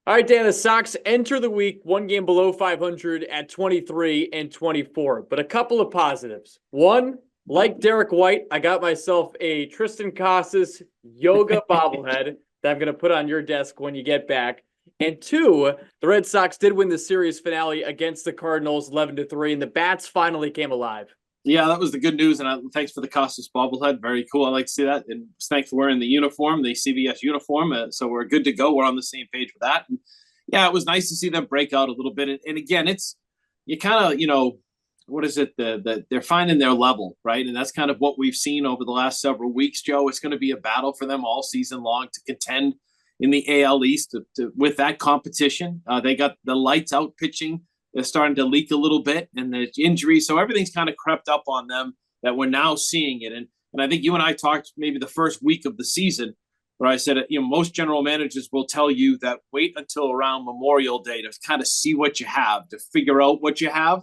All right, Dan, the Sox enter the week one game below 500 at 23 and 24, but a couple of positives. One, like Derek White, I got myself a Tristan Casas yoga bobblehead that I'm going to put on your desk when you get back. And two, the Red Sox did win the series finale against the Cardinals 11-3, and the bats finally came alive. Yeah, that was the good news, and thanks for the Costas bobblehead. Very cool. I like to see that, and thanks for wearing the uniform, the CBS uniform. So we're good to go. We're on the same page with that. And yeah, it was nice to see them break out a little bit. And again, it's you kind of what is it? They're finding their level, right? And that's kind of what we've seen over the last several weeks, Joe. It's going to be a battle for them all season long to contend in the AL East with that competition. They got the lights out pitching. They're starting to leak a little bit, and the injuries. So everything's kind of crept up on them that we're now seeing it. And I think you and I talked maybe the first week of the season where I said, most general managers will tell you that wait until around Memorial Day to kind of see what you have, to figure out what you have.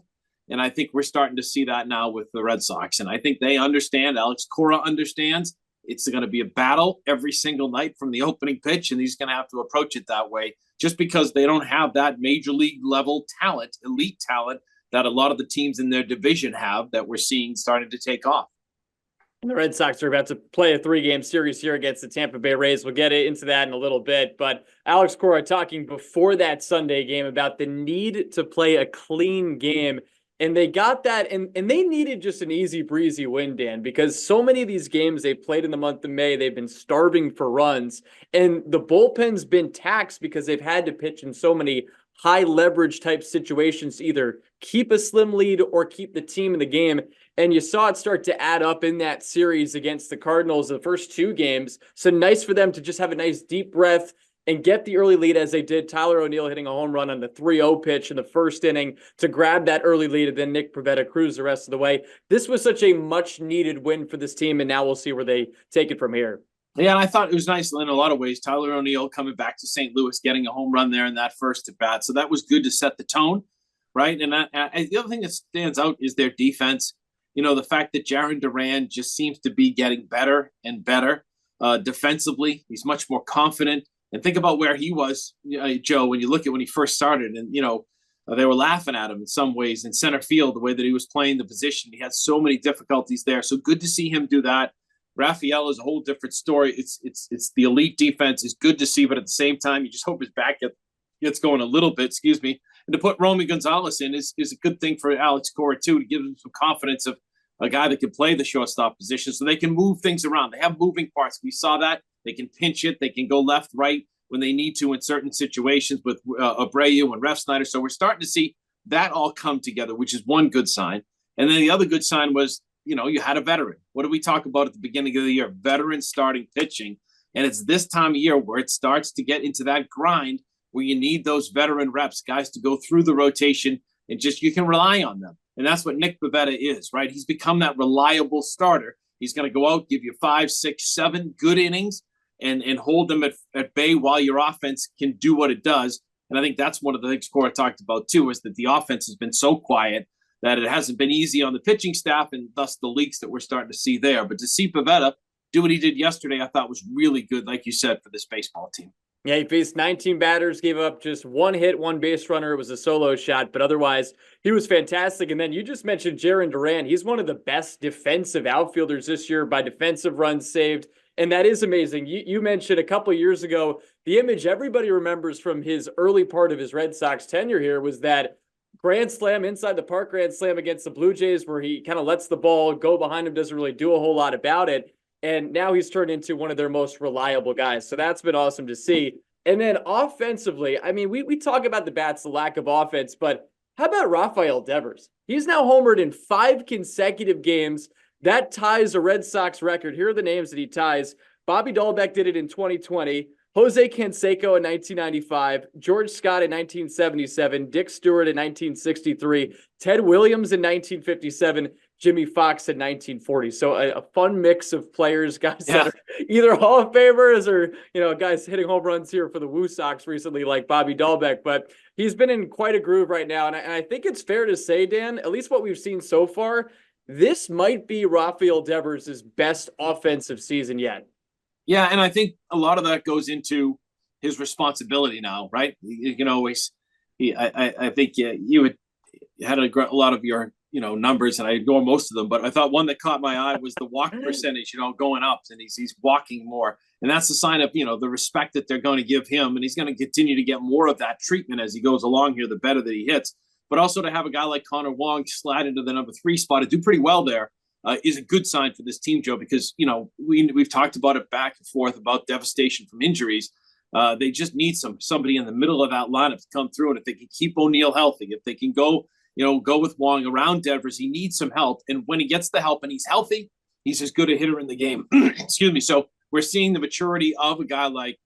And I think we're starting to see that now with the Red Sox. And I think they understand. Alex Cora understands. It's going to be a battle every single night from the opening pitch, and he's going to have to approach it that way just because they don't have that major league level talent, elite talent that a lot of the teams in their division have that we're seeing starting to take off. And the Red Sox are about to play a 3-game series here against the Tampa Bay Rays. We'll get into that in a little bit. But Alex Cora talking before that Sunday game about the need to play a clean game. And they got that, and they needed just an easy breezy win, Dan, because so many of these games they played in the month of May, they've been starving for runs, and the bullpen's been taxed because they've had to pitch in so many high leverage type situations to either keep a slim lead or keep the team in the game. And you saw it start to add up in that series against the Cardinals, the first two games. So nice for them to just have a nice deep breath and get the early lead as they did. Tyler O'Neill hitting a home run on the 3-0 pitch in the first inning to grab that early lead, and then Nick Pivetta cruised the rest of the way. This was such a much-needed win for this team, and now we'll see where they take it from here. Yeah, and I thought it was nice in a lot of ways. Tyler O'Neill coming back to St. Louis, getting a home run there in that first at bat. So that was good to set the tone, right? And the other thing that stands out is their defense. The fact that Jarren Duran just seems to be getting better and better defensively. He's much more confident. And think about where he was, Joe, when you look at when he first started. And, they were laughing at him in some ways in center field, the way that he was playing the position. He had so many difficulties there. So good to see him do that. Rafael is a whole different story. It's the elite defense is good to see, but at the same time, you just hope his back gets going a little bit, And to put Romy Gonzalez in is a good thing for Alex Cora, too, to give him some confidence of a guy that can play the shortstop position so they can move things around. They have moving parts. We saw that. They can pinch it. They can go left, right when they need to in certain situations with Abreu and Refsnyder. So we're starting to see that all come together, which is one good sign. And then the other good sign was, you had a veteran. What did we talk about at the beginning of the year? Veteran starting pitching. And it's this time of year where it starts to get into that grind where you need those veteran reps, guys to go through the rotation and just you can rely on them. And that's what Nick Pivetta is, right? He's become that reliable starter. He's going to go out, give you 5, 6, 7 good innings and hold them at bay while your offense can do what it does. And I think that's one of the things Cora talked about, too, is that the offense has been so quiet that it hasn't been easy on the pitching staff and thus the leaks that we're starting to see there. But to see Pivetta do what he did yesterday, I thought was really good, like you said, for this baseball team. Yeah, he faced 19 batters, gave up just 1 hit, 1 base runner. It was a solo shot, but otherwise, he was fantastic. And then you just mentioned Jarren Duran. He's one of the best defensive outfielders this year by defensive runs saved, and that is amazing. You mentioned a couple of years ago, the image everybody remembers from his early part of his Red Sox tenure here was that grand slam, inside the park grand slam against the Blue Jays where he kind of lets the ball go behind him, doesn't really do a whole lot about it. And now he's turned into one of their most reliable guys. So that's been awesome to see. And then offensively, I mean, we talk about the bats, the lack of offense, but how about Rafael Devers? He's now homered in 5 consecutive games. That ties a Red Sox record. Here are the names that he ties. Bobby Dahlbeck did it in 2020. Jose Canseco in 1995, George Scott in 1977, Dick Stewart in 1963, Ted Williams in 1957, Jimmy Fox in 1940. So a fun mix of players, guys that are either Hall of Famers or, guys hitting home runs here for the Woo Sox recently like Bobby Dahlbeck. But he's been in quite a groove right now. And I think it's fair to say, Dan, at least what we've seen so far, this might be Rafael Devers' best offensive season yet. Yeah, and I think a lot of that goes into his responsibility now, right? You can always, I think you had a lot of your numbers, and I ignore most of them, but I thought one that caught my eye was the walk percentage, going up, and he's walking more, and that's a sign of the respect that they're going to give him, and he's going to continue to get more of that treatment as he goes along here. The better that he hits, but also to have a guy like Connor Wong slide into the number 3 spot and do pretty well there is a good sign for this team, Joe, because we've talked about it back and forth about devastation from injuries. They just need somebody in the middle of that lineup to come through, and if they can keep O'Neill healthy, if they can go with Wong around Devers, he needs some help. And when he gets the help and he's healthy, he's as good a hitter in the game. Excuse me. So we're seeing the maturity of a guy like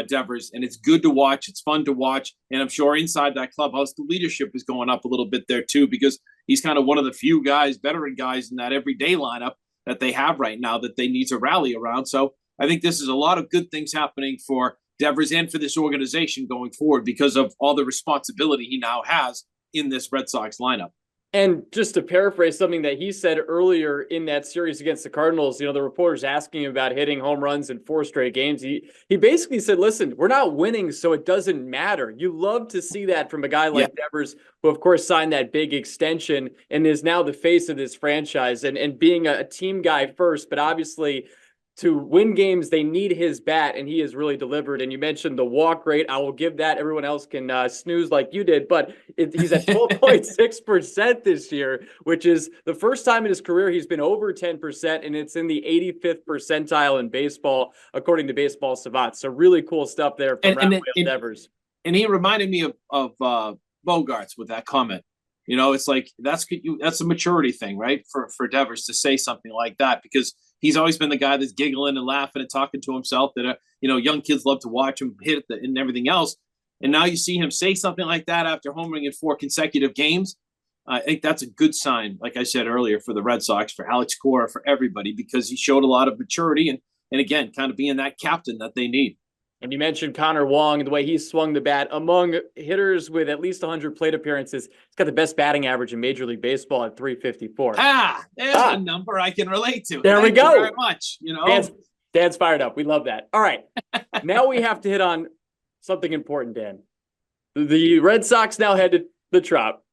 Devers, and it's good to watch. It's fun to watch. And I'm sure inside that clubhouse, the leadership is going up a little bit there too, because he's kind of one of the few veteran guys in that everyday lineup that they have right now that they need to rally around. So I think this is a lot of good things happening for Devers and for this organization going forward because of all the responsibility he now has in this Red Sox lineup. And just to paraphrase something that he said earlier in that series against the Cardinals, the reporters asking him about hitting home runs in 4 straight games. He basically said, listen, we're not winning, so it doesn't matter. You love to see that from a guy like Devers, who of course signed that big extension and is now the face of this franchise and being a team guy first, but obviously to win games, they need his bat, and he has really delivered. And you mentioned the walk rate. I will give that. Everyone else can snooze like you did, but he's at 12.6% this year, which is the first time in his career he's been over 10%, and it's in the 85th percentile in baseball, according to Baseball Savant. So really cool stuff there from Rafael Devers. And he reminded me of Bogarts with that comment. It's like that's a maturity thing, right? For Devers to say something like that, because he's always been the guy that's giggling and laughing and talking to himself that, young kids love to watch him hit and everything else. And now you see him say something like that after homering in 4 consecutive games. I think that's a good sign, like I said earlier, for the Red Sox, for Alex Cora, for everybody, because he showed a lot of maturity and again, kind of being that captain that they need. And you mentioned Connor Wong and the way he swung the bat. Among hitters with at least 100 plate appearances, he's got the best batting average in Major League Baseball at 354. There's a number I can relate to. There we go. Thank you very much. Dan's fired up. We love that. All right. Now we have to hit on something important, Dan. The Red Sox now head to the Trop,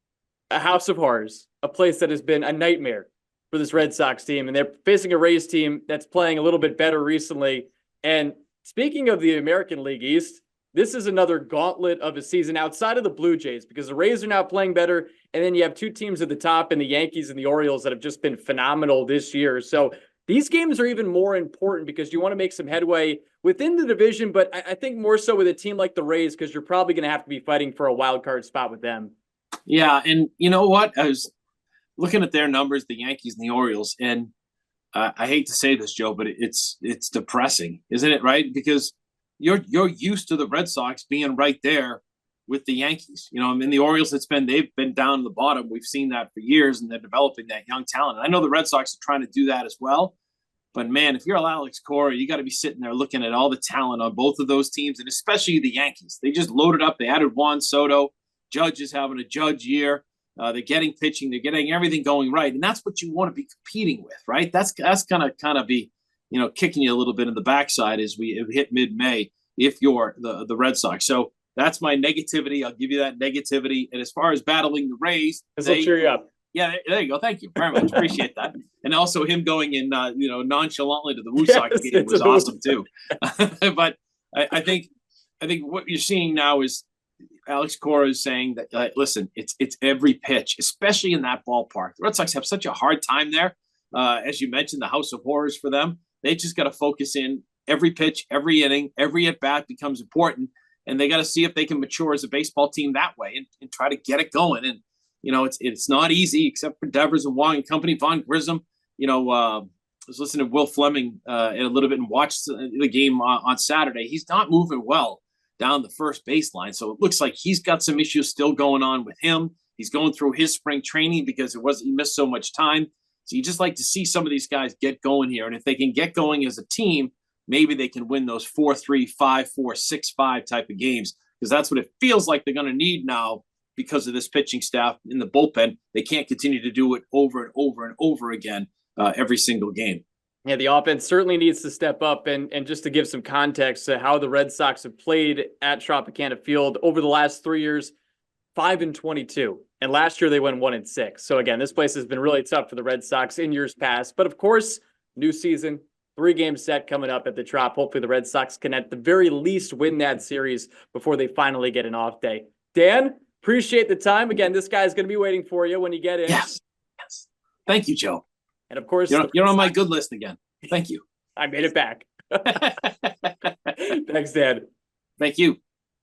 a house of horrors, a place that has been a nightmare for this Red Sox team. And they're facing a Rays team that's playing a little bit better recently. And speaking of the American League East, this is another gauntlet of a season outside of the Blue Jays, because the Rays are now playing better, and then you have 2 teams at the top in the Yankees and the Orioles that have just been phenomenal this year. So these games are even more important because you want to make some headway within the division, but I think more so with a team like the Rays, because you're probably going to have to be fighting for a wild card spot with them. Yeah, and you know what? I was looking at their numbers, the Yankees and the Orioles, and I hate to say this, Joe, but it's depressing, isn't it? Right? Because you're used to the Red Sox being right there with the Yankees. I mean, the Orioles, they've been down the bottom. We've seen that for years, and they're developing that young talent. And I know the Red Sox are trying to do that as well. But man, if you're Alex Cora, you got to be sitting there looking at all the talent on both of those teams, and especially the Yankees. They just loaded up. They added Juan Soto. Judge is having a Judge year. They're getting pitching. They're getting everything going right, and that's what you want to be competing with, right? That's gonna kind of be, kicking you a little bit in the backside as we hit mid-May if you're the Red Sox. So that's my negativity. I'll give you that negativity. And as far as battling the Rays, will cheer you up. Yeah, there you go. Thank you very much. Appreciate that. And also him going in, nonchalantly to the Woo Sox game was awesome too. But I think what you're seeing now is Alex Cora is saying that, listen, it's every pitch, especially in that ballpark. The Red Sox have such a hard time there. As you mentioned, the house of horrors for them. They just got to focus in every pitch, every inning, every at-bat becomes important. And they got to see if they can mature as a baseball team that way and try to get it going. And, it's not easy, except for Devers and Wong and company. Von Grissom, I was listening to Will Fleming a little bit and watched the game on Saturday. He's not moving well down the first baseline. So it looks like he's got some issues still going on with him. He's going through his spring training because he missed so much time. So you just like to see some of these guys get going here. And if they can get going as a team, maybe they can win those 4-3, 5-4, 6-5 type of games, because that's what it feels like they're going to need now because of this pitching staff in the bullpen. They can't continue to do it over and over and over again every single game. Yeah, the offense certainly needs to step up. And just to give some context to how the Red Sox have played at Tropicana Field over the last 3 years, 5-22. And last year they went 1-6. So again, this place has been really tough for the Red Sox in years past. But of course, new season, 3-game set coming up at the Trop. Hopefully the Red Sox can at the very least win that series before they finally get an off day. Dan, appreciate the time. Again, this guy's going to be waiting for you when you get in. Yes. Thank you, Joe. And of course, you're on my good list again. Thank you. I made it back. Thanks, Dan. Thank you.